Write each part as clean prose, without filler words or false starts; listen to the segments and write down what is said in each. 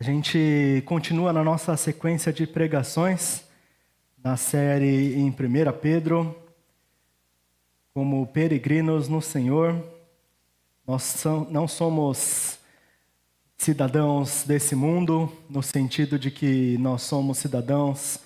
A gente continua na nossa sequência de pregações, na série em 1 Pedro, como peregrinos no Senhor. Nós não somos cidadãos desse mundo, no sentido de que nós somos cidadãos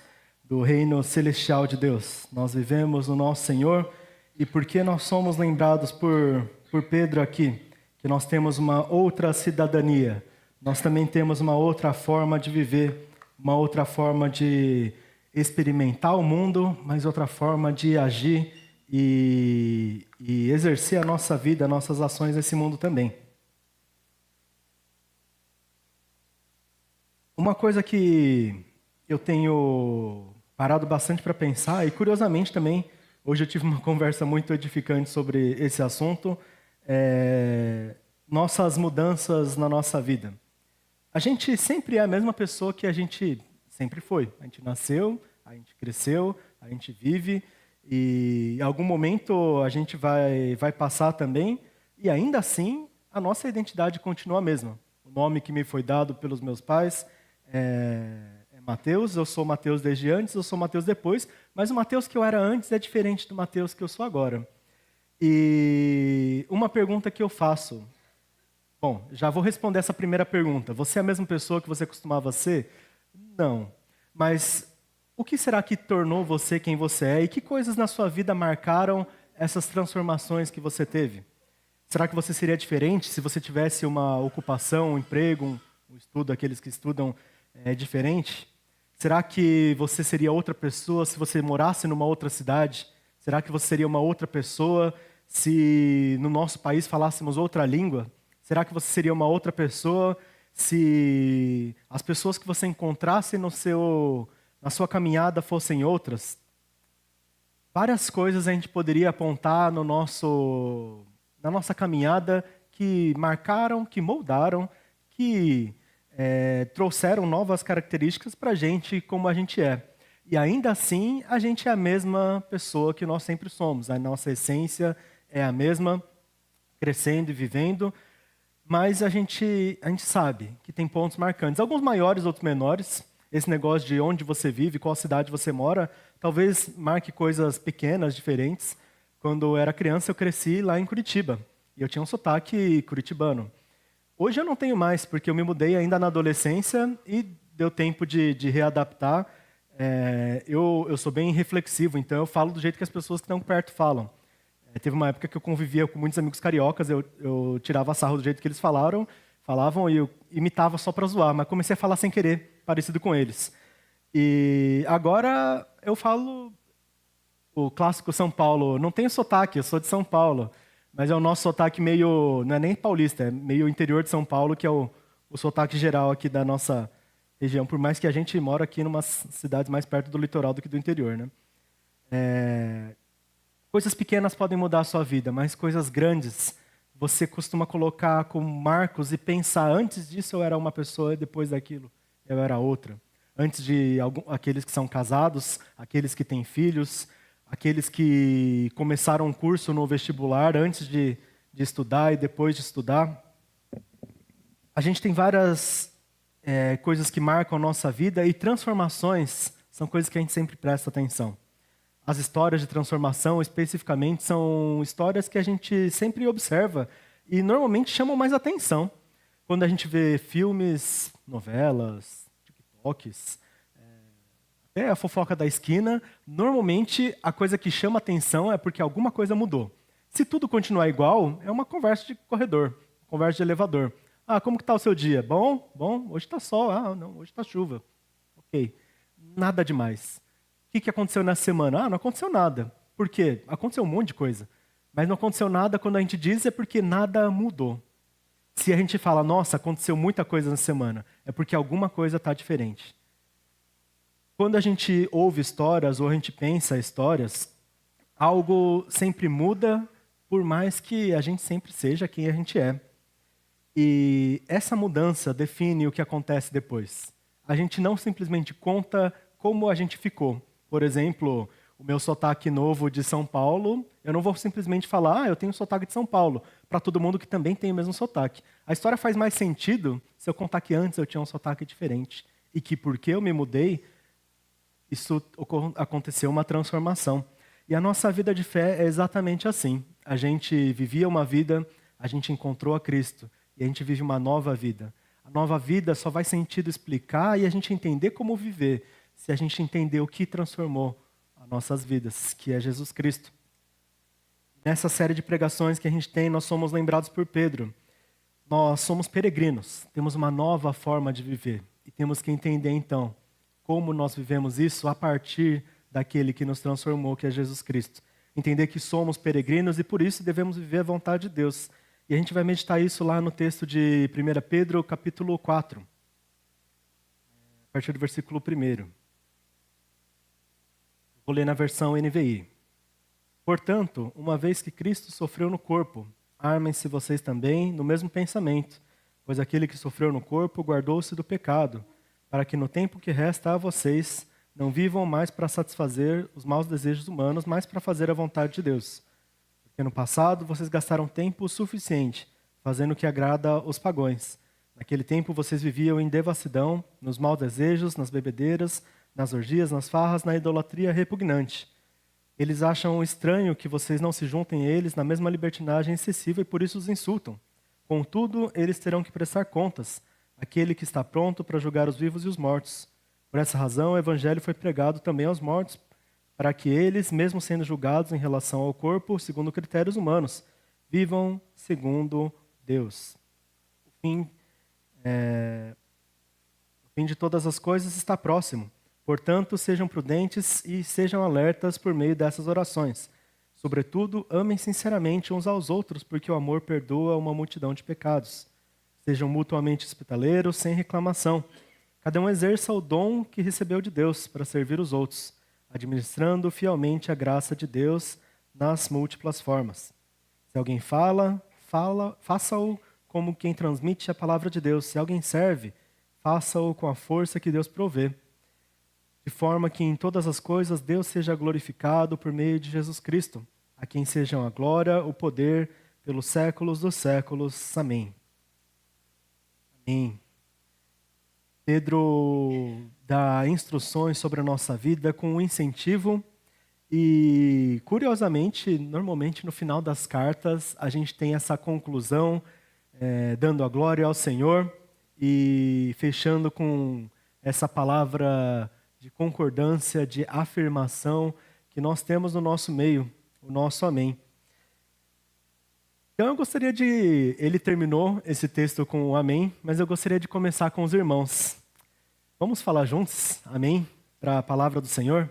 do reino celestial de Deus. Nós vivemos no nosso Senhor, e porque nós somos lembrados por Pedro aqui, que nós temos uma outra cidadania, nós também temos uma outra forma de viver, uma outra forma de experimentar o mundo, mas outra forma de agir e exercer a nossa vida, nossas ações nesse mundo também. Uma coisa que eu tenho parado bastante para pensar, e curiosamente também, hoje eu tive uma conversa muito edificante sobre esse assunto, nossas mudanças na nossa vida. A gente sempre é a mesma pessoa que a gente sempre foi. A gente nasceu, a gente cresceu, a gente vive, e em algum momento a gente vai passar também, e ainda assim a nossa identidade continua a mesma. O nome que me foi dado pelos meus pais é Mateus, eu sou Mateus desde antes, eu sou Mateus depois, mas o Mateus que eu era antes é diferente do Mateus que eu sou agora. E uma pergunta que eu faço, bom, já vou responder essa primeira pergunta. Você é a mesma pessoa que você costumava ser? Não. Mas o que será que tornou você quem você é? E que coisas na sua vida marcaram essas transformações que você teve? Será que você seria diferente se você tivesse uma ocupação, um emprego, um estudo, aqueles que estudam diferente? Será que você seria outra pessoa se você morasse numa outra cidade? Será que você seria uma outra pessoa se no nosso país falássemos outra língua? Será que você seria uma outra pessoa se as pessoas que você encontrasse na sua caminhada fossem outras? Várias coisas a gente poderia apontar na nossa caminhada que marcaram, que moldaram, que trouxeram novas características para a gente como a gente é. E ainda assim, a gente é a mesma pessoa que nós sempre somos. A nossa essência é a mesma, crescendo e vivendo. Mas a gente sabe que tem pontos marcantes. Alguns maiores, outros menores. Esse negócio de onde você vive, qual cidade você mora, talvez marque coisas pequenas, diferentes. Quando eu era criança, eu cresci lá em Curitiba. E eu tinha um sotaque curitibano. Hoje eu não tenho mais, porque eu me mudei ainda na adolescência e deu tempo de readaptar. Eu sou bem reflexivo, então eu falo do jeito que as pessoas que estão perto falam. Teve uma época que eu convivia com muitos amigos cariocas, eu tirava sarro do jeito que eles falavam e eu imitava só para zoar, mas comecei a falar sem querer, parecido com eles. E agora eu falo o clássico São Paulo, não tenho sotaque, eu sou de São Paulo, mas é o nosso sotaque meio, não é nem paulista, é meio interior de São Paulo, que é o sotaque geral aqui da nossa região, por mais que a gente mora aqui em umas cidades mais perto do litoral do que do interior, né? Coisas pequenas podem mudar a sua vida, mas coisas grandes você costuma colocar como marcos e pensar, antes disso eu era uma pessoa e depois daquilo eu era outra. Antes de aqueles que são casados, aqueles que têm filhos, aqueles que começaram um curso no vestibular antes de estudar e depois de estudar. A gente tem várias coisas que marcam a nossa vida e transformações são coisas que a gente sempre presta atenção. As histórias de transformação, especificamente, são histórias que a gente sempre observa e normalmente chamam mais atenção. Quando a gente vê filmes, novelas, TikToks, até a fofoca da esquina, normalmente a coisa que chama atenção é porque alguma coisa mudou. Se tudo continuar igual, é uma conversa de corredor, conversa de elevador. Ah, como que está o seu dia? Bom, hoje está sol. Ah, não, hoje está chuva. Ok, nada demais. O que aconteceu nessa semana? Ah, não aconteceu nada. Por quê? Aconteceu um monte de coisa. Mas não aconteceu nada quando a gente diz é porque nada mudou. Se a gente fala, nossa, aconteceu muita coisa na semana, é porque alguma coisa está diferente. Quando a gente ouve histórias ou a gente pensa histórias, algo sempre muda, por mais que a gente sempre seja quem a gente é. E essa mudança define o que acontece depois. A gente não simplesmente conta como a gente ficou. Por exemplo, o meu sotaque novo de São Paulo, eu não vou simplesmente falar, eu tenho sotaque de São Paulo, para todo mundo que também tem o mesmo sotaque. A história faz mais sentido se eu contar que antes eu tinha um sotaque diferente e que porque eu me mudei, isso aconteceu uma transformação. E a nossa vida de fé é exatamente assim. A gente vivia uma vida, a gente encontrou a Cristo e a gente vive uma nova vida. A nova vida só vai ser sentido explicar e a gente entender como viver se a gente entender o que transformou as nossas vidas, que é Jesus Cristo. Nessa série de pregações que a gente tem, nós somos lembrados por Pedro. Nós somos peregrinos, temos uma nova forma de viver. E temos que entender, então, como nós vivemos isso a partir daquele que nos transformou, que é Jesus Cristo. Entender que somos peregrinos e por isso devemos viver a vontade de Deus. E a gente vai meditar isso lá no texto de 1 Pedro, capítulo 4, a partir do versículo 1. Vou ler na versão NVI. Portanto, uma vez que Cristo sofreu no corpo, armem-se vocês também no mesmo pensamento, pois aquele que sofreu no corpo guardou-se do pecado, para que no tempo que resta a vocês não vivam mais para satisfazer os maus desejos humanos, mas para fazer a vontade de Deus. Porque no passado vocês gastaram tempo suficiente fazendo o que agrada aos pagãos. Naquele tempo vocês viviam em devassidão, nos maus desejos, nas bebedeiras, nas orgias, nas farras, na idolatria repugnante. Eles acham estranho que vocês não se juntem a eles na mesma libertinagem excessiva e por isso os insultam. Contudo, eles terão que prestar contas àquele que está pronto para julgar os vivos e os mortos. Por essa razão, o evangelho foi pregado também aos mortos, para que eles, mesmo sendo julgados em relação ao corpo, segundo critérios humanos, vivam segundo Deus. O fim de todas as coisas está próximo. Portanto, sejam prudentes e sejam alertas por meio dessas orações. Sobretudo, amem sinceramente uns aos outros, porque o amor perdoa uma multidão de pecados. Sejam mutuamente hospitaleiros, sem reclamação. Cada um exerça o dom que recebeu de Deus para servir os outros, administrando fielmente a graça de Deus nas múltiplas formas. Se alguém fala, faça-o como quem transmite a palavra de Deus. Se alguém serve, faça-o com a força que Deus provê, de forma que em todas as coisas Deus seja glorificado por meio de Jesus Cristo, a quem sejam a glória, o poder, pelos séculos dos séculos. Amém. Amém. Pedro dá instruções sobre a nossa vida com um incentivo e, curiosamente, normalmente no final das cartas a gente tem essa conclusão, dando a glória ao Senhor e fechando com essa palavra de concordância, de afirmação que nós temos no nosso meio, o nosso amém. Então eu gostaria de... Ele terminou esse texto com o amém, mas eu gostaria de começar com os irmãos. Vamos falar juntos, amém, para a palavra do Senhor?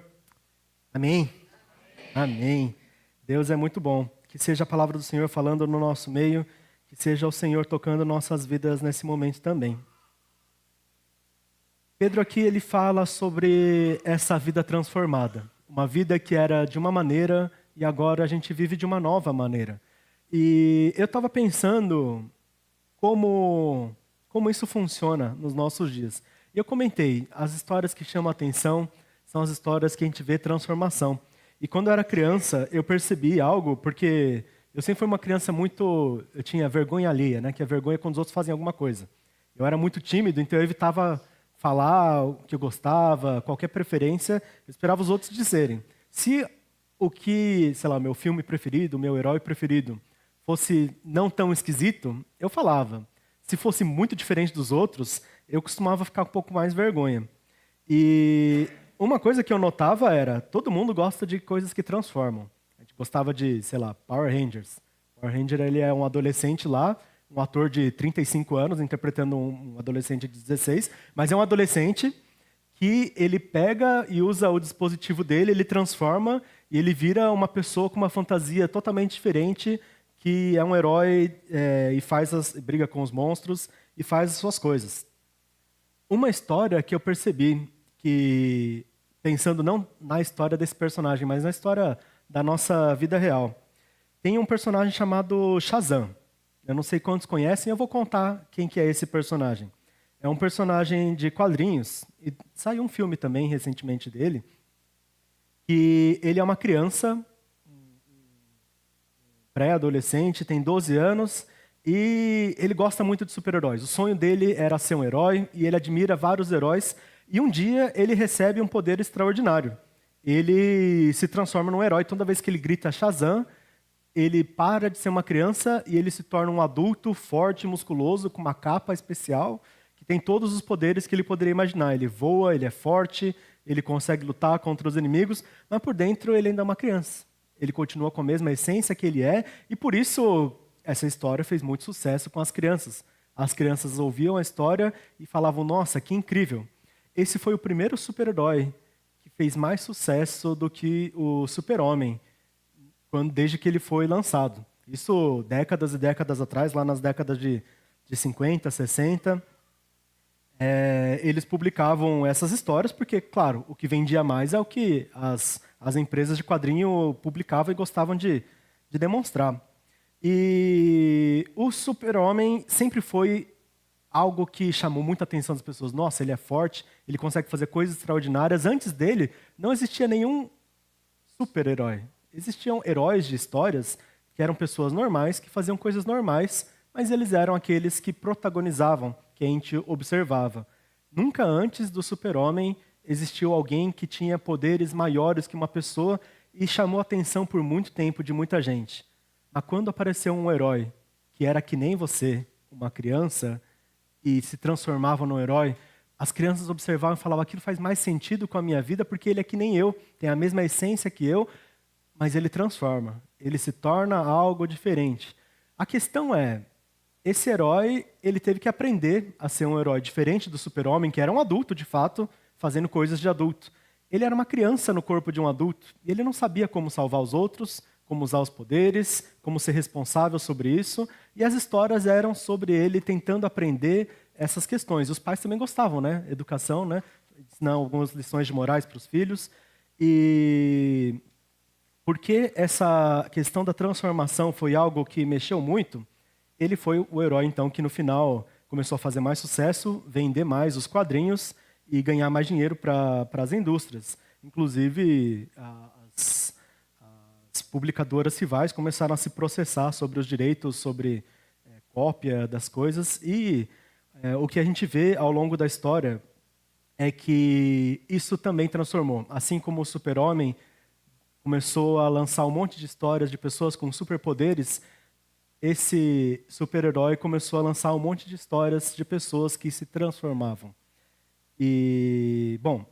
Amém? Amém. Deus é muito bom. Que seja a palavra do Senhor falando no nosso meio, que seja o Senhor tocando nossas vidas nesse momento também. Pedro aqui ele fala sobre essa vida transformada. Uma vida que era de uma maneira e agora a gente vive de uma nova maneira. E eu estava pensando como isso funciona nos nossos dias. E eu comentei, as histórias que chamam a atenção são as histórias que a gente vê transformação. E quando eu era criança, eu percebi algo, porque eu sempre fui uma criança eu tinha vergonha alheia, né? Que é vergonha quando os outros fazem alguma coisa. Eu era muito tímido, então eu evitava falar o que eu gostava, qualquer preferência, eu esperava os outros dizerem. Se o que, sei lá, meu filme preferido, meu herói preferido, fosse não tão esquisito, eu falava. Se fosse muito diferente dos outros, eu costumava ficar com um pouco mais vergonha. E uma coisa que eu notava era, todo mundo gosta de coisas que transformam. A gente gostava de, sei lá, Power Rangers. Power Ranger, ele é um adolescente lá, um ator de 35 anos, interpretando um adolescente de 16, mas é um adolescente que ele pega e usa o dispositivo dele, ele transforma e ele vira uma pessoa com uma fantasia totalmente diferente, que é um herói e briga com os monstros e faz as suas coisas. Uma história que eu percebi, que pensando não na história desse personagem, mas na história da nossa vida real, tem um personagem chamado Shazam. Eu não sei quantos conhecem, eu vou contar quem que é esse personagem. É um personagem de quadrinhos, e saiu um filme também recentemente dele, que ele é uma criança, pré-adolescente, tem 12 anos, E ele gosta muito de super-heróis. O sonho dele era ser um herói e ele admira vários heróis. E um dia ele recebe um poder extraordinário. Ele se transforma num herói. Toda vez que ele grita Shazam, ele para de ser uma criança e ele se torna um adulto forte, musculoso, com uma capa especial, que tem todos os poderes que ele poderia imaginar. Ele voa, ele é forte, ele consegue lutar contra os inimigos, mas por dentro ele ainda é uma criança. Ele continua com a mesma essência que ele é, e por isso essa história fez muito sucesso com as crianças. As crianças ouviam a história e falavam, nossa, que incrível. Esse foi o primeiro super-herói que fez mais sucesso do que o Super-Homem, desde que ele foi lançado. Isso décadas e décadas atrás, lá nas décadas de 50, 60, eles publicavam essas histórias, porque, claro, o que vendia mais é o que as empresas de quadrinho publicavam e gostavam de demonstrar. E o Super-Homem sempre foi algo que chamou muita atenção das pessoas. Nossa, ele é forte, ele consegue fazer coisas extraordinárias. Antes dele, não existia nenhum super-herói. Existiam heróis de histórias que eram pessoas normais, que faziam coisas normais, mas eles eram aqueles que protagonizavam, que a gente observava. Nunca antes do Super-Homem existiu alguém que tinha poderes maiores que uma pessoa e chamou a atenção por muito tempo de muita gente. Mas quando apareceu um herói que era que nem você, uma criança, e se transformava num herói, as crianças observavam e falavam, aquilo faz mais sentido com a minha vida porque ele é que nem eu, tem a mesma essência que eu, mas ele transforma, ele se torna algo diferente. A questão é, esse herói, ele teve que aprender a ser um herói diferente do Super-Homem, que era um adulto, de fato, fazendo coisas de adulto. Ele era uma criança no corpo de um adulto, e ele não sabia como salvar os outros, como usar os poderes, como ser responsável sobre isso, e as histórias eram sobre ele tentando aprender essas questões. Os pais também gostavam, né? Educação, né? Ensinar algumas lições de morais para os filhos. E porque essa questão da transformação foi algo que mexeu muito, ele foi o herói, então, que no final começou a fazer mais sucesso, vender mais os quadrinhos e ganhar mais dinheiro para as indústrias. Inclusive, as publicadoras rivais começaram a se processar sobre os direitos, sobre cópia das coisas. E o que a gente vê ao longo da história é que isso também transformou. Assim como o Super-Homem começou a lançar um monte de histórias de pessoas com superpoderes, esse super-herói começou a lançar um monte de histórias de pessoas que se transformavam. E, bom,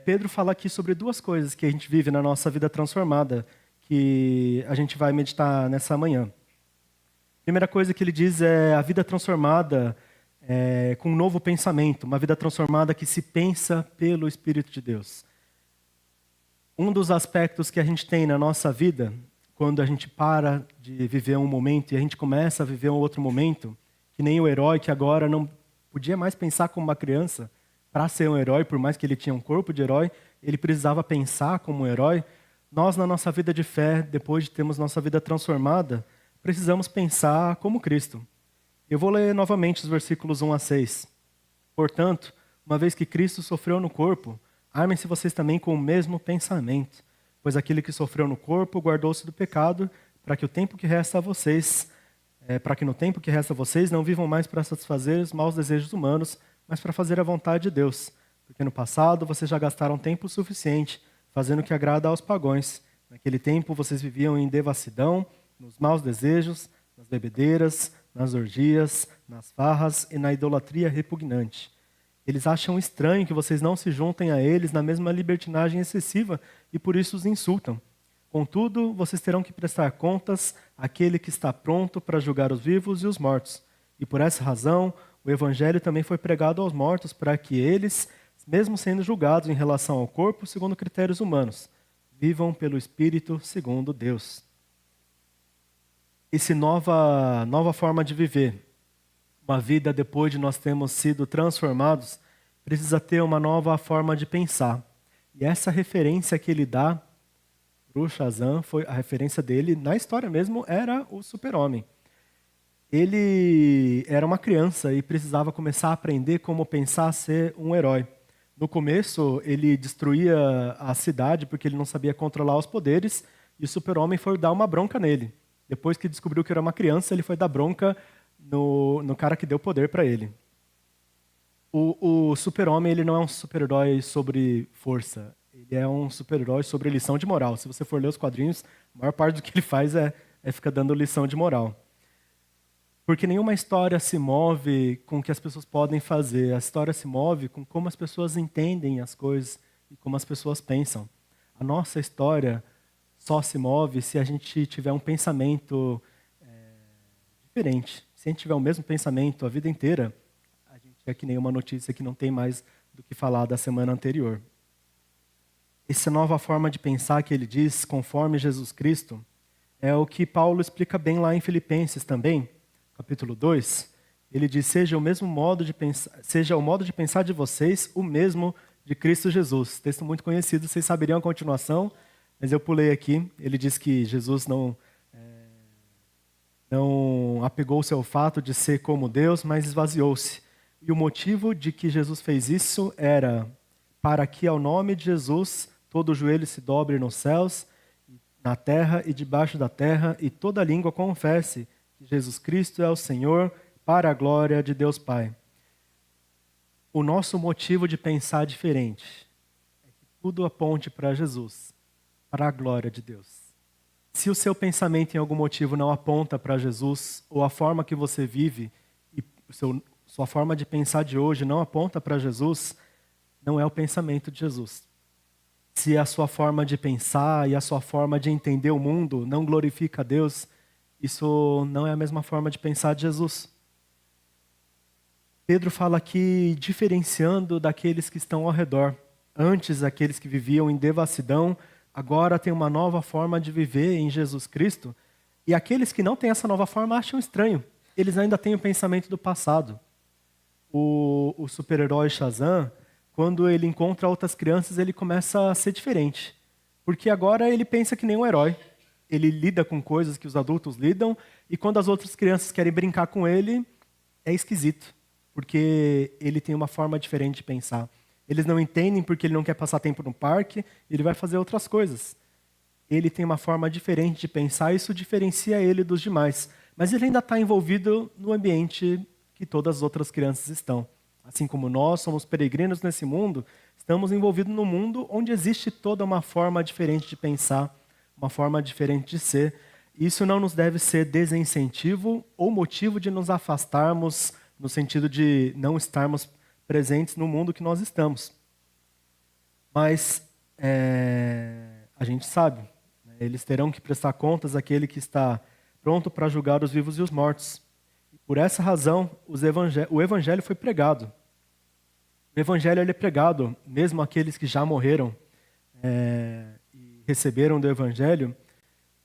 Pedro fala aqui sobre duas coisas que a gente vive na nossa vida transformada, que a gente vai meditar nessa manhã. A primeira coisa que ele diz é a vida transformada com um novo pensamento, uma vida transformada que se pensa pelo Espírito de Deus. Um dos aspectos que a gente tem na nossa vida, quando a gente para de viver um momento e a gente começa a viver um outro momento, que nem o herói que agora não podia mais pensar como uma criança, para ser um herói, por mais que ele tinha um corpo de herói, ele precisava pensar como um herói. Nós, na nossa vida de fé, depois de termos nossa vida transformada, precisamos pensar como Cristo. Eu vou ler novamente os versículos 1 a 6. Portanto, uma vez que Cristo sofreu no corpo, armem-se vocês também com o mesmo pensamento, pois aquele que sofreu no corpo guardou-se do pecado, para que no tempo que resta a vocês não vivam mais para satisfazer os maus desejos humanos, mas para fazer a vontade de Deus. Porque no passado vocês já gastaram tempo suficiente fazendo o que agrada aos pagãos. Naquele tempo vocês viviam em devassidão, nos maus desejos, nas bebedeiras, nas orgias, nas farras e na idolatria repugnante. Eles acham estranho que vocês não se juntem a eles na mesma libertinagem excessiva e por isso os insultam. Contudo, vocês terão que prestar contas àquele que está pronto para julgar os vivos e os mortos. E por essa razão, o Evangelho também foi pregado aos mortos para que eles, mesmo sendo julgados em relação ao corpo segundo critérios humanos, vivam pelo Espírito segundo Deus. Essa nova forma de viver, uma vida depois de nós termos sido transformados, precisa ter uma nova forma de pensar. E essa referência que ele dá para o Shazam, a referência dele na história mesmo era o Super-Homem. Ele era uma criança e precisava começar a aprender como pensar ser um herói. No começo, ele destruía a cidade porque ele não sabia controlar os poderes e o Super-Homem foi dar uma bronca nele. Depois que descobriu que era uma criança, ele foi dar bronca no cara que deu poder para ele. O super-homem, ele não é um super-herói sobre força. Ele é um super-herói sobre lição de moral. Se você for ler os quadrinhos, a maior parte do que ele faz é ficar dando lição de moral. Porque nenhuma história se move com o que as pessoas podem fazer. A história se move com como as pessoas entendem as coisas e como as pessoas pensam. A nossa história só se move se a gente tiver um pensamento diferente. Se a gente tiver o mesmo pensamento a vida inteira, a gente é que nem uma notícia que não tem mais do que falar da semana anterior. Essa nova forma de pensar que ele diz, conforme Jesus Cristo, é o que Paulo explica bem lá em Filipenses também, capítulo 2. Ele diz, seja o modo de pensar de vocês o mesmo de Cristo Jesus. Texto muito conhecido, vocês saberiam a continuação, mas eu pulei aqui. Ele diz que Jesus não apegou-se ao fato de ser como Deus, mas esvaziou-se. E o motivo de que Jesus fez isso era para que ao nome de Jesus todo o joelho se dobre nos céus, na terra e debaixo da terra, e toda língua confesse que Jesus Cristo é o Senhor, para a glória de Deus Pai. O nosso motivo de pensar diferente é que tudo aponte para Jesus, para a glória de Deus. Se o seu pensamento em algum motivo não aponta para Jesus, ou a forma que você vive e sua forma de pensar de hoje não aponta para Jesus, não é o pensamento de Jesus. Se a sua forma de pensar e a sua forma de entender o mundo não glorifica a Deus, isso não é a mesma forma de pensar de Jesus. Pedro fala aqui diferenciando daqueles que estão ao redor. Antes, aqueles que viviam em devassidão, agora tem uma nova forma de viver em Jesus Cristo. E aqueles que não têm essa nova forma acham estranho. Eles ainda têm o pensamento do passado. O super-herói Shazam, quando ele encontra outras crianças, ele começa a ser diferente. Porque agora ele pensa que nem um herói. Ele lida com coisas que os adultos lidam, e quando as outras crianças querem brincar com ele, é esquisito. Porque ele tem uma forma diferente de pensar. Eles não entendem porque ele não quer passar tempo no parque, ele vai fazer outras coisas. Ele tem uma forma diferente de pensar, e isso diferencia ele dos demais. Mas ele ainda está envolvido no ambiente que todas as outras crianças estão. Assim como nós somos peregrinos nesse mundo, estamos envolvidos no mundo onde existe toda uma forma diferente de pensar, uma forma diferente de ser. Isso não nos deve ser desincentivo ou motivo de nos afastarmos, no sentido de não estarmos presentes no mundo que nós estamos. Mas a gente sabe, né, eles terão que prestar contas àquele que está pronto para julgar os vivos e os mortos. E por essa razão, o evangelho foi pregado. O evangelho ele é pregado, mesmo aqueles que já morreram e receberam do evangelho,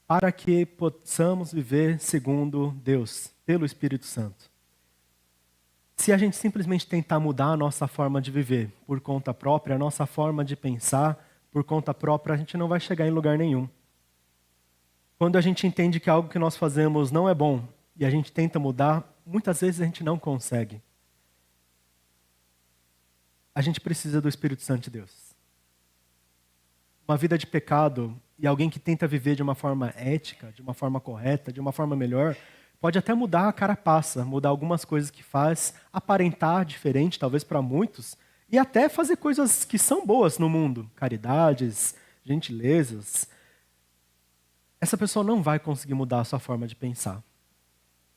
para que possamos viver segundo Deus, pelo Espírito Santo. Se a gente simplesmente tentar mudar a nossa forma de viver por conta própria, a nossa forma de pensar por conta própria, a gente não vai chegar em lugar nenhum. Quando a gente entende que algo que nós fazemos não é bom e a gente tenta mudar, muitas vezes a gente não consegue. A gente precisa do Espírito Santo de Deus. Uma vida de pecado e alguém que tenta viver de uma forma ética, de uma forma correta, de uma forma melhor, pode até mudar a carapaça, mudar algumas coisas que faz, aparentar diferente, talvez para muitos, e até fazer coisas que são boas no mundo, caridades, gentilezas. Essa pessoa não vai conseguir mudar a sua forma de pensar.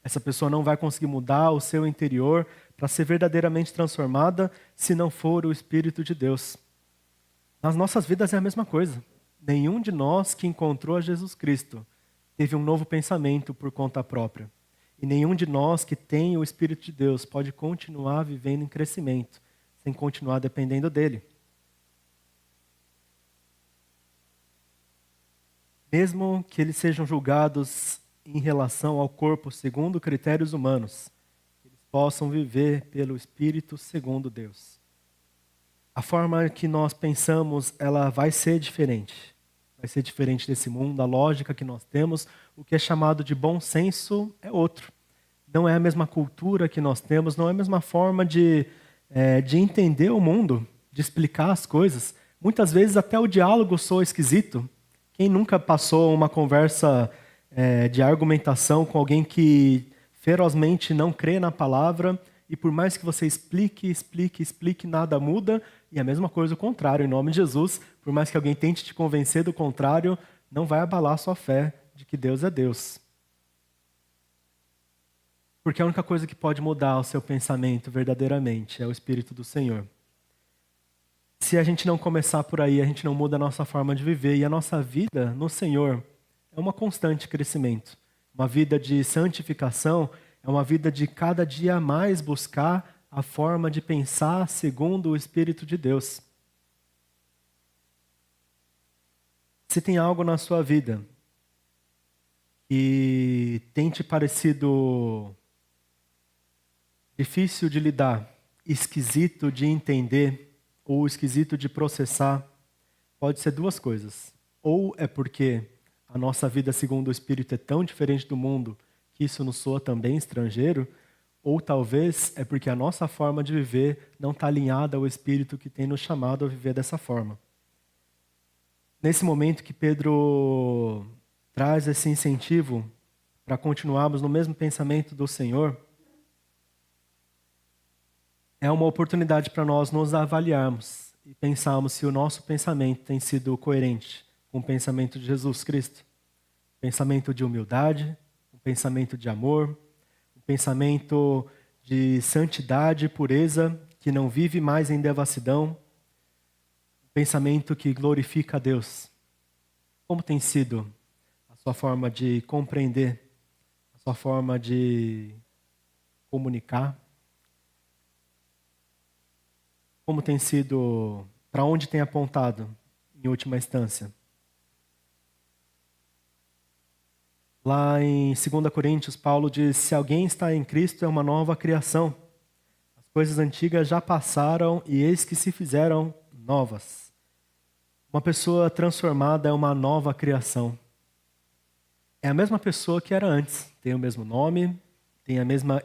Essa pessoa não vai conseguir mudar o seu interior para ser verdadeiramente transformada se não for o Espírito de Deus. Nas nossas vidas é a mesma coisa. Nenhum de nós que encontrou a Jesus Cristo teve um novo pensamento por conta própria. E nenhum de nós que tem o Espírito de Deus pode continuar vivendo em crescimento, sem continuar dependendo dele. Mesmo que eles sejam julgados em relação ao corpo segundo critérios humanos, eles possam viver pelo Espírito segundo Deus. A forma que nós pensamos, ela vai ser diferente. Vai ser diferente desse mundo, a lógica que nós temos, o que é chamado de bom senso é outro. Não é a mesma cultura que nós temos, não é a mesma forma de entender o mundo, de explicar as coisas. Muitas vezes até o diálogo soa esquisito. Quem nunca passou uma conversa de argumentação com alguém que ferozmente não crê na palavra, e por mais que você explique, nada muda, e a mesma coisa o contrário, em nome de Jesus, por mais que alguém tente te convencer do contrário, não vai abalar a sua fé de que Deus é Deus. Porque a única coisa que pode mudar o seu pensamento verdadeiramente é o Espírito do Senhor. Se a gente não começar por aí, a gente não muda a nossa forma de viver, e a nossa vida no Senhor é uma constante crescimento. Uma vida de santificação é uma vida de cada dia mais buscar a forma de pensar segundo o Espírito de Deus. Se tem algo na sua vida que tem te parecido difícil de lidar, esquisito de entender ou esquisito de processar, pode ser duas coisas. Ou é porque a nossa vida segundo o Espírito é tão diferente do mundo que isso nos soa também estrangeiro, ou talvez é porque a nossa forma de viver não está alinhada ao Espírito que tem nos chamado a viver dessa forma. Nesse momento que Pedro traz esse incentivo para continuarmos no mesmo pensamento do Senhor, é uma oportunidade para nós nos avaliarmos e pensarmos se o nosso pensamento tem sido coerente com o pensamento de Jesus Cristo. Pensamento de humildade, um pensamento de amor, um pensamento de santidade e pureza, que não vive mais em devassidão, um pensamento que glorifica a Deus. Como tem sido a sua forma de compreender, a sua forma de comunicar? Como tem sido, para onde tem apontado, em última instância? Lá em 2 Coríntios, Paulo diz: se alguém está em Cristo, é uma nova criação. As coisas antigas já passaram e eis que se fizeram novas. Uma pessoa transformada é uma nova criação. É a mesma pessoa que era antes. Tem o mesmo nome, tem a mesma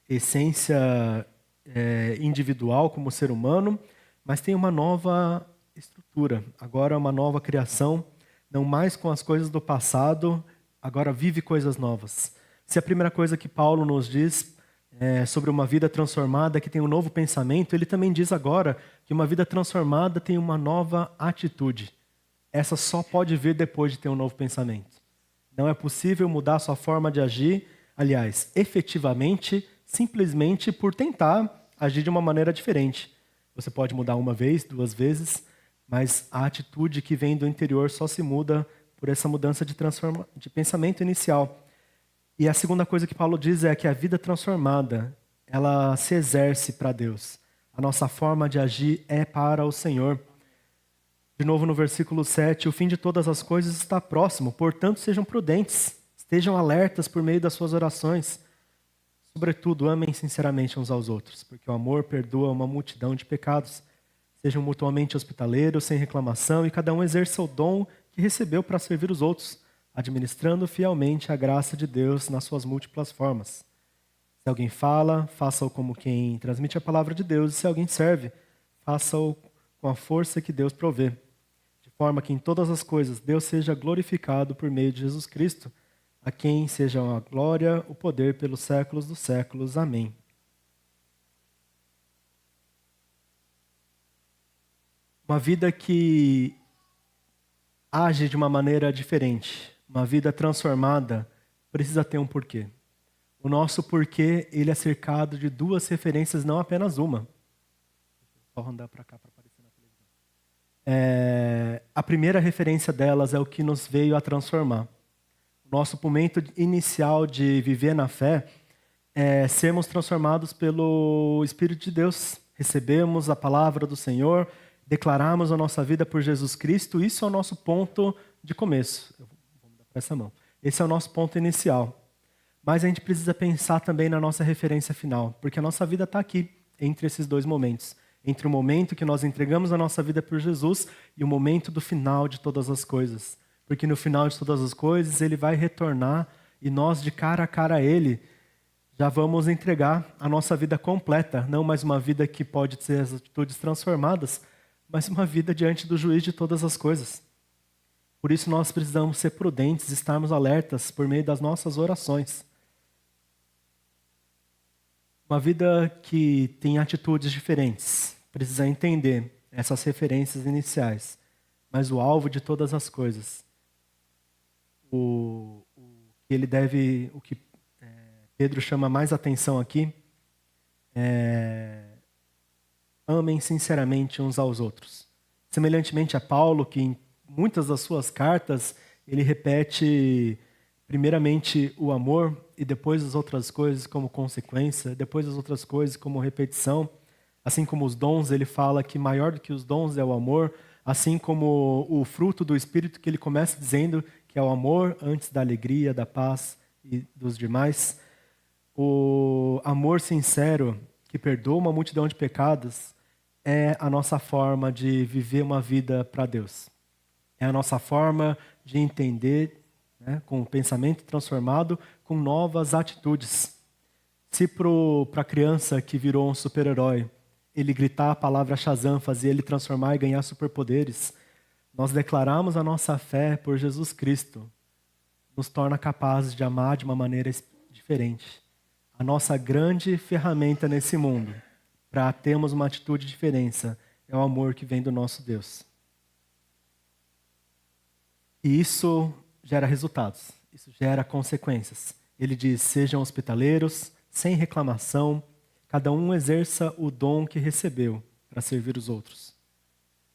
essência individual como ser humano, mas tem uma nova estrutura. Agora é uma nova criação, não mais com as coisas do passado, agora vive coisas novas. Se a primeira coisa que Paulo nos diz sobre uma vida transformada que tem um novo pensamento, ele também diz agora que uma vida transformada tem uma nova atitude. Essa só pode vir depois de ter um novo pensamento. Não é possível mudar a sua forma de agir, aliás, efetivamente, simplesmente por tentar agir de uma maneira diferente. Você pode mudar uma vez, duas vezes, mas a atitude que vem do interior só se muda por essa mudança de pensamento inicial. E a segunda coisa que Paulo diz é que a vida transformada, ela se exerce para Deus. A nossa forma de agir é para o Senhor. De novo no versículo 7, o fim de todas as coisas está próximo, portanto sejam prudentes, estejam alertas por meio das suas orações. Sobretudo, amem sinceramente uns aos outros, porque o amor perdoa uma multidão de pecados. Sejam mutuamente hospitaleiros, sem reclamação, e cada um exerça o dom que recebeu para servir os outros, administrando fielmente a graça de Deus nas suas múltiplas formas. Se alguém fala, faça-o como quem transmite a palavra de Deus, e se alguém serve, faça-o com a força que Deus provê, de forma que em todas as coisas Deus seja glorificado por meio de Jesus Cristo, a quem sejam a glória, o poder pelos séculos dos séculos. Amém. Uma vida que age de uma maneira diferente, uma vida transformada, precisa ter um porquê. O nosso porquê, ele é cercado de duas referências, não apenas uma. Deixa eu só andar para cá para aparecer na televisão. A primeira referência delas é o que nos veio a transformar. Nosso momento inicial de viver na fé é sermos transformados pelo Espírito de Deus. Recebemos a palavra do Senhor, declaramos a nossa vida por Jesus Cristo. Isso é o nosso ponto de começo. Vou mudar para essa mão. Esse é o nosso ponto inicial. Mas a gente precisa pensar também na nossa referência final, porque a nossa vida está aqui, entre esses dois momentos. Entre o momento que nós entregamos a nossa vida por Jesus e o momento do final de todas as coisas. Porque no final de todas as coisas, Ele vai retornar e nós, de cara a cara a Ele, já vamos entregar a nossa vida completa. Não mais uma vida que pode ter as atitudes transformadas, mas uma vida diante do juiz de todas as coisas. Por isso nós precisamos ser prudentes, estarmos alertas por meio das nossas orações. Uma vida que tem atitudes diferentes precisa entender essas referências iniciais, mas o alvo de todas as coisas, o que Pedro chama mais atenção aqui é: amem sinceramente uns aos outros. Semelhantemente a Paulo, que em muitas das suas cartas ele repete primeiramente o amor e depois as outras coisas como consequência, depois as outras coisas como repetição. Assim como os dons, ele fala que maior do que os dons é o amor, assim como o fruto do Espírito, que ele começa dizendo que é o amor antes da alegria, da paz e dos demais. O amor sincero, que perdoa uma multidão de pecados, é a nossa forma de viver uma vida para Deus. É a nossa forma de entender, né, com o pensamento transformado, com novas atitudes. Se para a criança que virou um super-herói, ele gritar a palavra Shazam, fazer ele transformar e ganhar superpoderes, nós declaramos a nossa fé por Jesus Cristo, nos torna capazes de amar de uma maneira diferente. A nossa grande ferramenta nesse mundo, para termos uma atitude de diferença, é o amor que vem do nosso Deus. E isso gera resultados, isso gera consequências. Ele diz: sejam hospitaleiros, sem reclamação, cada um exerça o dom que recebeu para servir os outros.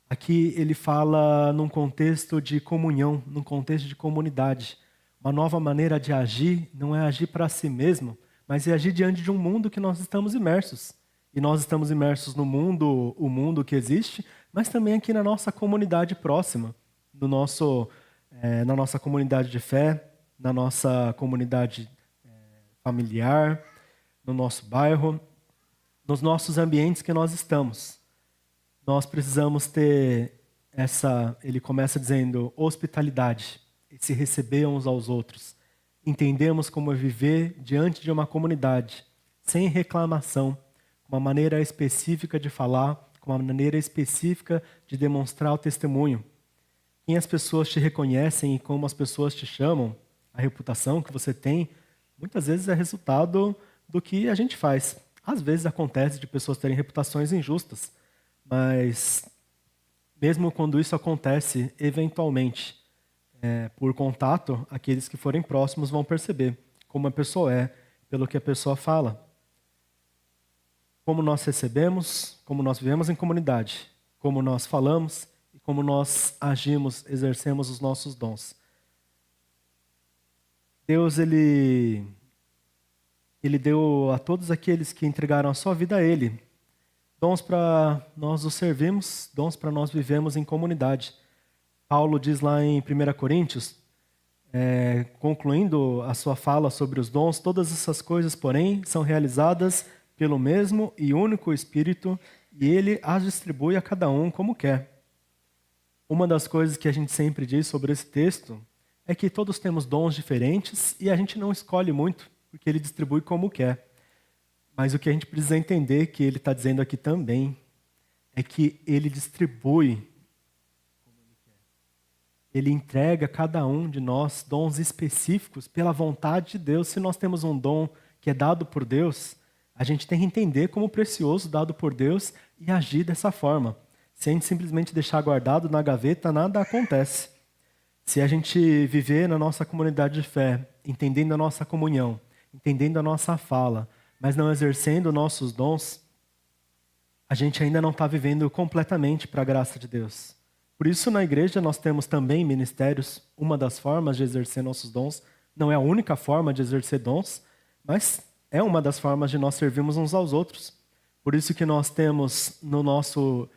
Aqui ele fala num contexto de comunhão, num contexto de comunidade. Uma nova maneira de agir não é agir para si mesmo, mas é agir diante de um mundo que nós estamos imersos. E nós estamos imersos no mundo, o mundo que existe, mas também aqui na nossa comunidade próxima, na nossa comunidade de fé, na nossa comunidade familiar, no nosso bairro, nos nossos ambientes que nós estamos. Nós precisamos ter ele começa dizendo, hospitalidade, e se receber uns aos outros. Entendemos como é viver diante de uma comunidade, sem reclamação, com uma maneira específica de falar, com uma maneira específica de demonstrar o testemunho. Quem as pessoas te reconhecem e como as pessoas te chamam, a reputação que você tem, muitas vezes é resultado do que a gente faz. Às vezes acontece de pessoas terem reputações injustas, mas mesmo quando isso acontece, eventualmente, por contato, aqueles que forem próximos vão perceber como a pessoa é, pelo que a pessoa fala. Como nós recebemos, como nós vivemos em comunidade, como nós falamos e como nós agimos, exercemos os nossos dons. Deus, ele deu a todos aqueles que entregaram a sua vida a Ele, dons para nós os servirmos, dons para nós vivemos em comunidade. Paulo diz lá em 1 Coríntios, concluindo a sua fala sobre os dons, todas essas coisas, porém, são realizadas pelo mesmo e único Espírito, e Ele as distribui a cada um como quer. Uma das coisas que a gente sempre diz sobre esse texto é que todos temos dons diferentes e a gente não escolhe muito, porque Ele distribui como quer. Mas o que a gente precisa entender, que Ele está dizendo aqui também, é que Ele distribui como Ele quer. Ele entrega a cada um de nós dons específicos pela vontade de Deus. Se nós temos um dom que é dado por Deus, a gente tem que entender como precioso dado por Deus e agir dessa forma. Se a gente simplesmente deixar guardado na gaveta, nada acontece. Se a gente viver na nossa comunidade de fé, entendendo a nossa comunhão, entendendo a nossa fala, mas não exercendo nossos dons, a gente ainda não está vivendo completamente para a graça de Deus. Por isso, na igreja, nós temos também ministérios. Uma das formas de exercer nossos dons, não é a única forma de exercer dons, mas é uma das formas de nós servirmos uns aos outros. Por isso que nós temos no nosso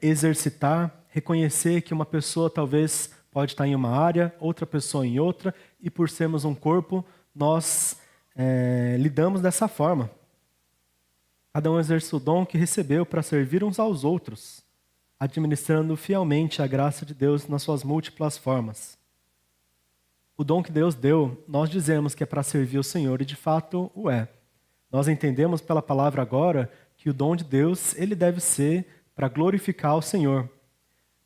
exercitar, reconhecer que uma pessoa talvez pode estar em uma área, outra pessoa em outra, e por sermos um corpo, nós lidamos dessa forma. Cada um exerce o dom que recebeu para servir uns aos outros, administrando fielmente a graça de Deus nas suas múltiplas formas. O dom que Deus deu, nós dizemos que é para servir o Senhor, e de fato o é. Nós entendemos pela palavra agora que o dom de Deus, ele deve ser para glorificar o Senhor.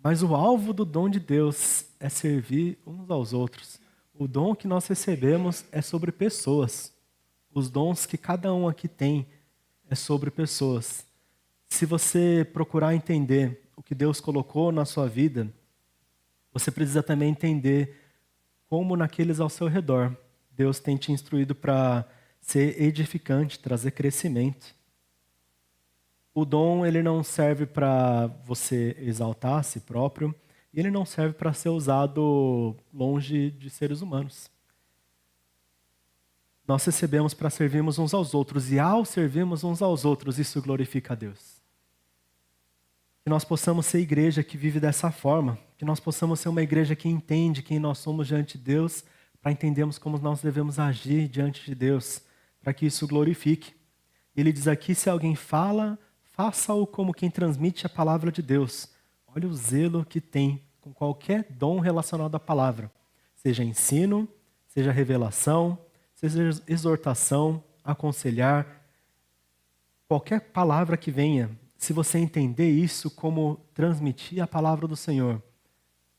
Mas o alvo do dom de Deus é servir uns aos outros. O dom que nós recebemos é sobre pessoas. Os dons que cada um aqui tem é sobre pessoas. Se você procurar entender o que Deus colocou na sua vida, você precisa também entender como naqueles ao seu redor Deus tem te instruído para ser edificante, trazer crescimento. O dom, ele não serve para você exaltar a si próprio, e ele não serve para ser usado longe de seres humanos. Nós recebemos para servirmos uns aos outros, e ao servirmos uns aos outros, isso glorifica a Deus. Que nós possamos ser igreja que vive dessa forma, que nós possamos ser uma igreja que entende quem nós somos diante de Deus, para entendermos como nós devemos agir diante de Deus, para que isso glorifique. Ele diz aqui, se alguém fala, faça-o como quem transmite a palavra de Deus. Olha o zelo que tem com qualquer dom relacionado à palavra. Seja ensino, seja revelação, seja exortação, aconselhar. Qualquer palavra que venha, se você entender isso como transmitir a palavra do Senhor,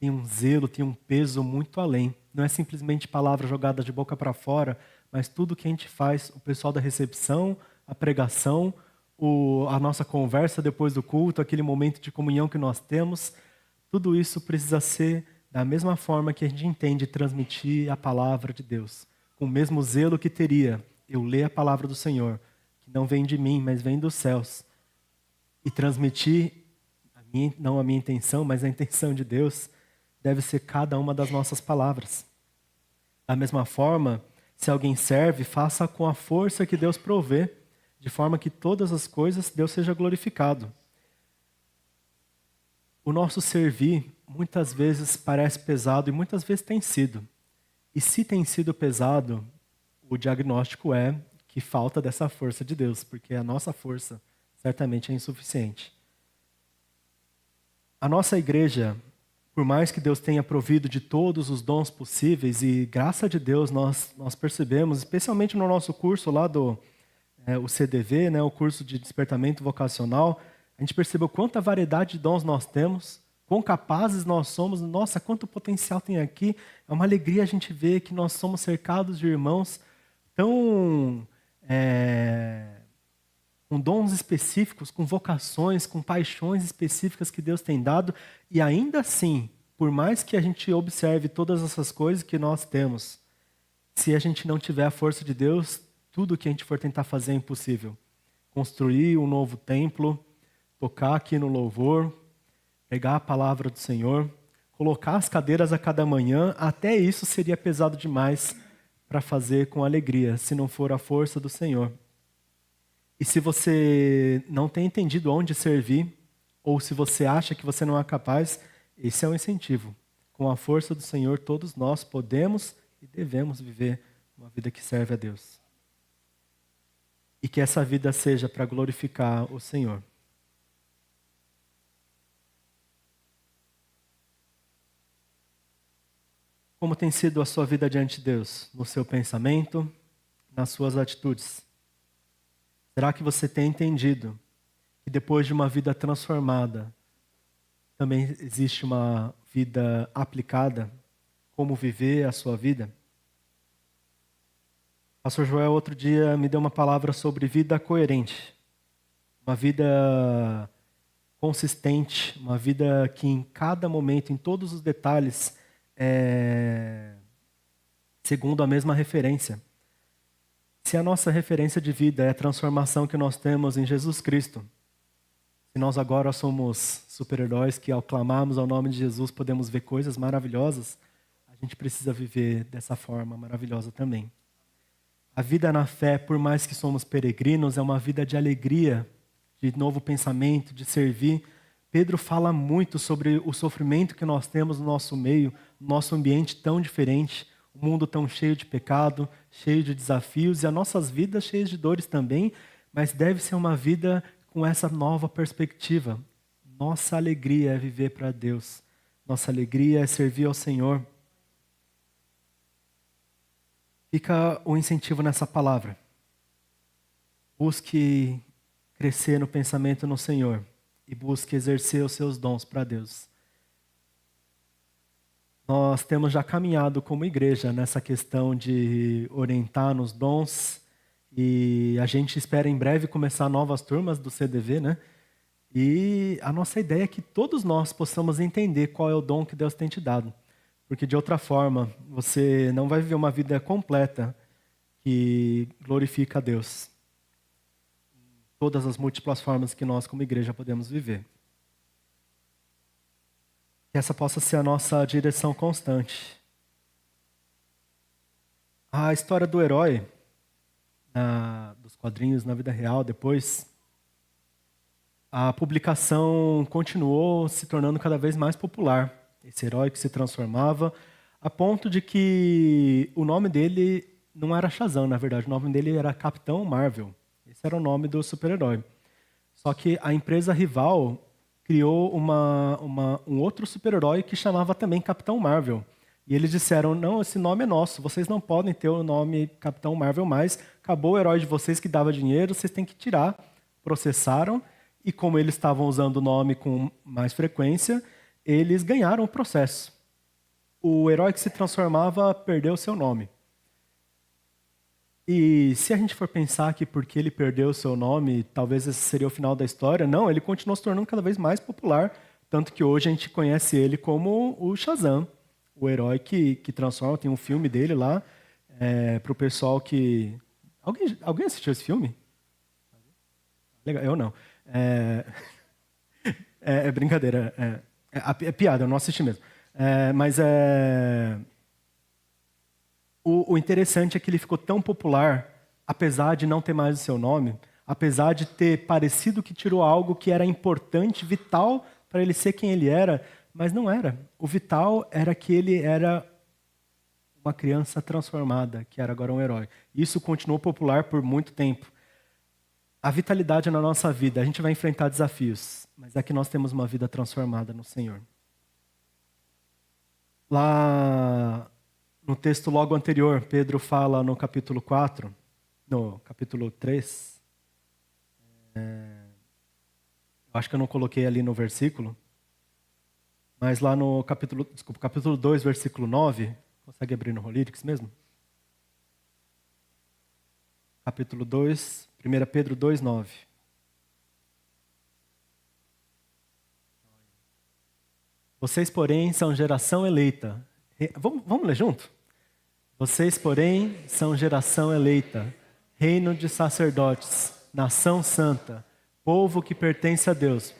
tem um zelo, tem um peso muito além. Não é simplesmente palavra jogada de boca para fora, mas tudo que a gente faz, o pessoal da recepção, a pregação, a nossa conversa depois do culto, aquele momento de comunhão que nós temos, tudo isso precisa ser da mesma forma que a gente entende transmitir a palavra de Deus. Com o mesmo zelo que teria eu ler a palavra do Senhor, que não vem de mim, mas vem dos céus, e transmitir, não a minha intenção, mas a intenção de Deus, deve ser cada uma das nossas palavras. Da mesma forma, se alguém serve, faça com a força que Deus provê, de forma que todas as coisas Deus seja glorificado. O nosso servir muitas vezes parece pesado e muitas vezes tem sido. E se tem sido pesado, o diagnóstico é que falta dessa força de Deus, porque a nossa força certamente é insuficiente. A nossa igreja, por mais que Deus tenha provido de todos os dons possíveis, e graças a Deus nós percebemos, especialmente no nosso curso lá o CDV, o curso de despertamento vocacional, a gente percebeu quanta variedade de dons nós temos, quão capazes nós somos, nossa, quanto potencial tem aqui. É uma alegria a gente ver que nós somos cercados de irmãos tão com dons específicos, com vocações, com paixões específicas que Deus tem dado, e ainda assim, por mais que a gente observe todas essas coisas que nós temos, se a gente não tiver a força de Deus, tudo que a gente for tentar fazer é impossível. Construir um novo templo, tocar aqui no louvor, pegar a palavra do Senhor, colocar as cadeiras a cada manhã, até isso seria pesado demais para fazer com alegria, se não for a força do Senhor. E se você não tem entendido onde servir, ou se você acha que você não é capaz, esse é um incentivo. Com a força do Senhor, todos nós podemos e devemos viver uma vida que serve a Deus. E que essa vida seja para glorificar o Senhor. Como tem sido a sua vida diante de Deus? No seu pensamento, nas suas atitudes? Será que você tem entendido que depois de uma vida transformada, também existe uma vida aplicada? Como viver a sua vida? Pastor Joel outro dia me deu uma palavra sobre vida coerente. Uma vida consistente, uma vida que em cada momento, em todos os detalhes, é segundo a mesma referência. Se a nossa referência de vida é a transformação que nós temos em Jesus Cristo, se nós agora somos super-heróis que ao clamarmos ao nome de Jesus podemos ver coisas maravilhosas, a gente precisa viver dessa forma maravilhosa também. A vida na fé, por mais que somos peregrinos, é uma vida de alegria, de novo pensamento, de servir. Pedro fala muito sobre o sofrimento que nós temos no nosso meio, no nosso ambiente tão diferente, um mundo tão cheio de pecado, cheio de desafios, e as nossas vidas cheias de dores também, mas deve ser uma vida com essa nova perspectiva. Nossa alegria é viver para Deus. Nossa alegria é servir ao Senhor. Fica o incentivo nessa palavra. Busque crescer no pensamento no Senhor e busque exercer os seus dons para Deus. Nós temos já caminhado como igreja nessa questão de orientar nos dons e a gente espera em breve começar novas turmas do CDV, né? E a nossa ideia é que todos nós possamos entender qual é o dom que Deus tem te dado. Porque de outra forma, você não vai viver uma vida completa que glorifica a Deus. Todas as múltiplas formas que nós como igreja podemos viver. Que essa possa ser a nossa direção constante. A história do herói, dos quadrinhos na vida real, depois, a publicação continuou se tornando cada vez mais popular. Esse herói que se transformava, a ponto de que o nome dele não era Shazam, na verdade, o nome dele era Capitão Marvel. Esse era o nome do super-herói. Só que a empresa rival criou um outro super-herói que chamava também Capitão Marvel. E eles disseram, não, esse nome é nosso, vocês não podem ter o nome Capitão Marvel mais, acabou o herói de vocês que dava dinheiro, vocês têm que tirar. Processaram, e como eles estavam usando o nome com mais frequência, eles ganharam o processo. O herói que se transformava perdeu seu nome. E se a gente for pensar que porque ele perdeu o seu nome, talvez esse seria o final da história, não, ele continuou se tornando cada vez mais popular, tanto que hoje a gente conhece ele como o Shazam, o herói que transforma, tem um filme dele lá, para o pessoal que... Alguém assistiu esse filme? Legal, eu não. É brincadeira, é piada, eu não assisti mesmo. Mas o interessante é que ele ficou tão popular, apesar de não ter mais o seu nome, apesar de ter parecido que tirou algo que era importante, vital para ele ser quem ele era, mas não era. O vital era que ele era uma criança transformada, que era agora um herói. Isso continuou popular por muito tempo. A vitalidade na nossa vida, a gente vai enfrentar desafios, mas é que nós temos uma vida transformada no Senhor. Lá no texto logo anterior, Pedro fala no capítulo 4, no capítulo 3, acho que eu não coloquei ali no versículo, mas lá no capítulo 2, versículo 9, consegue abrir no Rolírics mesmo? Capítulo 2, 1 Pedro 2, 9. Vocês, porém, são geração eleita. Vamos ler junto? Vocês, porém, são geração eleita, reino de sacerdotes, nação santa, povo que pertence a Deus,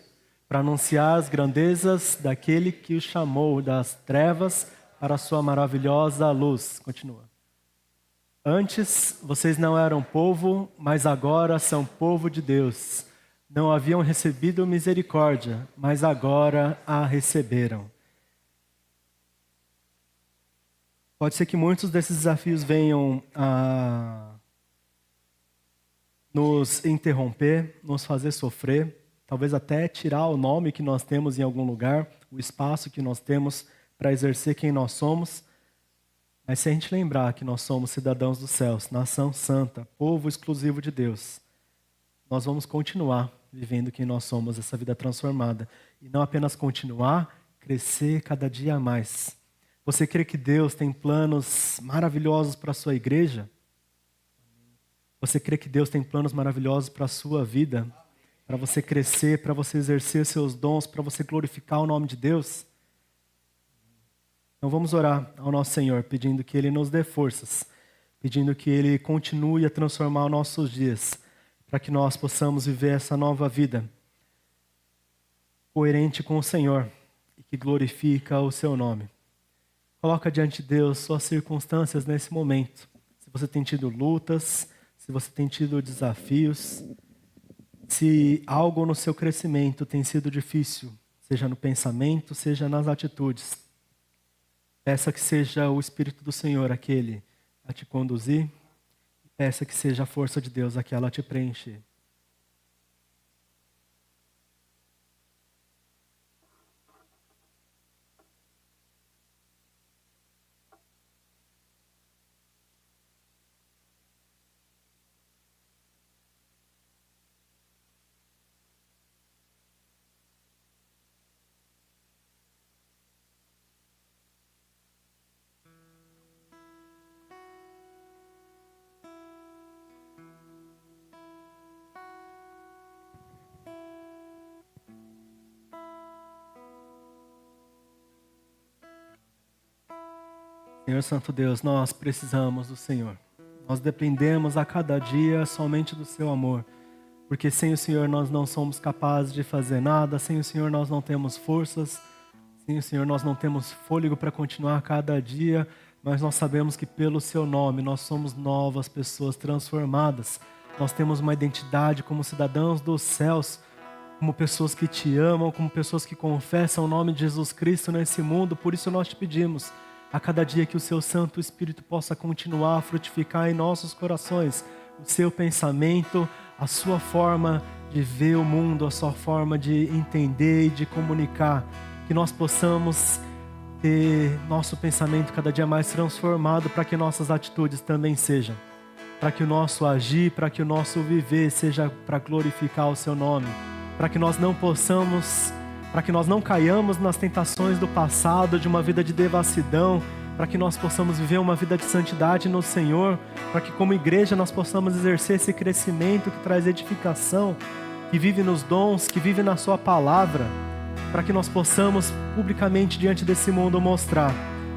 para anunciar as grandezas daquele que os chamou das trevas para a sua maravilhosa luz. Continua. Antes, vocês não eram povo, mas agora são povo de Deus. Não haviam recebido misericórdia, mas agora a receberam. Pode ser que muitos desses desafios venham a nos interromper, nos fazer sofrer, talvez até tirar o nome que nós temos em algum lugar, o espaço que nós temos para exercer quem nós somos. Mas se a gente lembrar que nós somos cidadãos dos céus, nação santa, povo exclusivo de Deus, nós vamos continuar vivendo quem nós somos, essa vida transformada. E não apenas continuar, crescer cada dia mais. Você crê que Deus tem planos maravilhosos para a sua igreja? Você crê que Deus tem planos maravilhosos para a sua vida? Para você crescer, para você exercer seus dons, para você glorificar o nome de Deus? Então vamos orar ao nosso Senhor, pedindo que Ele nos dê forças, pedindo que Ele continue a transformar os nossos dias, para que nós possamos viver essa nova vida, coerente com o Senhor e que glorifica o Seu nome. Coloca diante de Deus suas circunstâncias nesse momento. Se você tem tido lutas, se você tem tido desafios, se algo no seu crescimento tem sido difícil, seja no pensamento, seja nas atitudes, peça que seja o Espírito do Senhor aquele a te conduzir, peça que seja a força de Deus aquela a te preencher. Senhor Santo Deus, nós precisamos do Senhor. Nós dependemos a cada dia somente do seu amor. Porque sem o Senhor nós não somos capazes de fazer nada, sem o Senhor nós não temos forças, sem o Senhor nós não temos fôlego para continuar cada dia, mas nós sabemos que pelo seu nome nós somos novas pessoas transformadas. Nós temos uma identidade como cidadãos dos céus, como pessoas que te amam, como pessoas que confessam o nome de Jesus Cristo nesse mundo. Por isso nós te pedimos a cada dia que o seu Santo Espírito possa continuar a frutificar em nossos corações o seu pensamento, a sua forma de ver o mundo, a sua forma de entender e de comunicar. Que nós possamos ter nosso pensamento cada dia mais transformado para que nossas atitudes também sejam. Para que o nosso agir, para que o nosso viver seja para glorificar o seu nome. Para que nós não possamos, para que nós não caiamos nas tentações do passado, de uma vida de devassidão, para que nós possamos viver uma vida de santidade no Senhor, para que como igreja nós possamos exercer esse crescimento que traz edificação, que vive nos dons, que vive na sua palavra, para que nós possamos publicamente diante desse mundo mostrar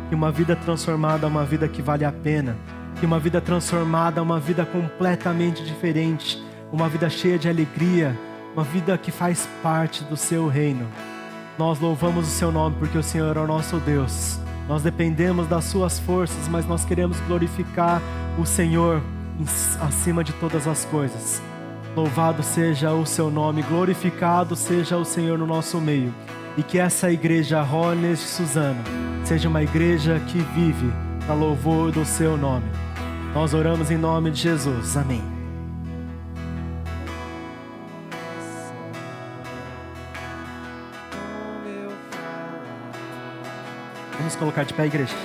que uma vida transformada é uma vida que vale a pena, que uma vida transformada é uma vida completamente diferente, uma vida cheia de alegria, uma vida que faz parte do seu reino. Nós louvamos o seu nome porque o Senhor é o nosso Deus. Nós dependemos das suas forças, mas nós queremos glorificar o Senhor acima de todas as coisas. Louvado seja o seu nome, glorificado seja o Senhor no nosso meio. E que essa igreja Rollins Suzano seja uma igreja que vive para louvor do seu nome. Nós oramos em nome de Jesus. Amém. Vamos colocar de pé, igreja.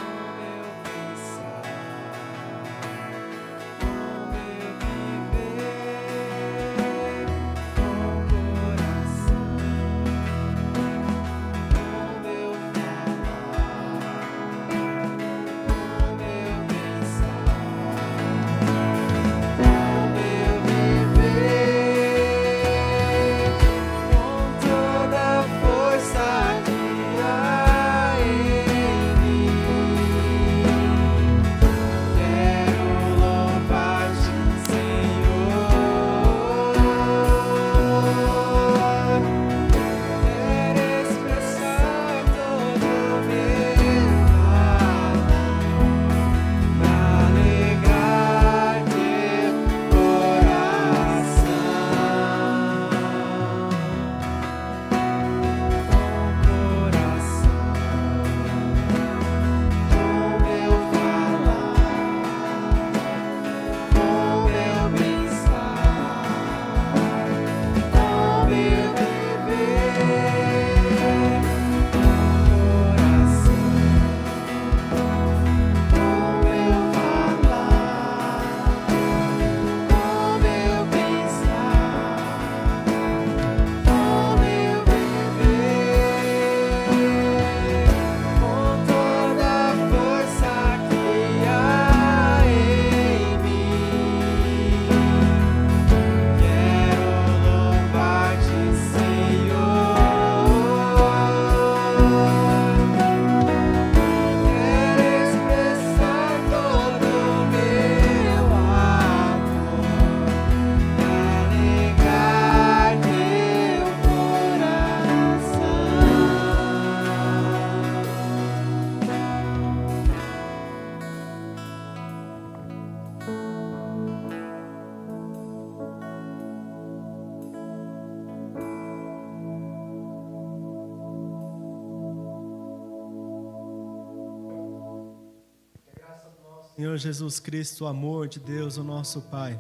Senhor Jesus Cristo, o amor de Deus, o nosso Pai,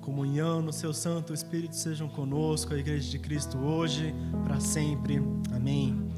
comunhão no seu Santo Espírito sejam conosco, a Igreja de Cristo hoje, para sempre. Amém.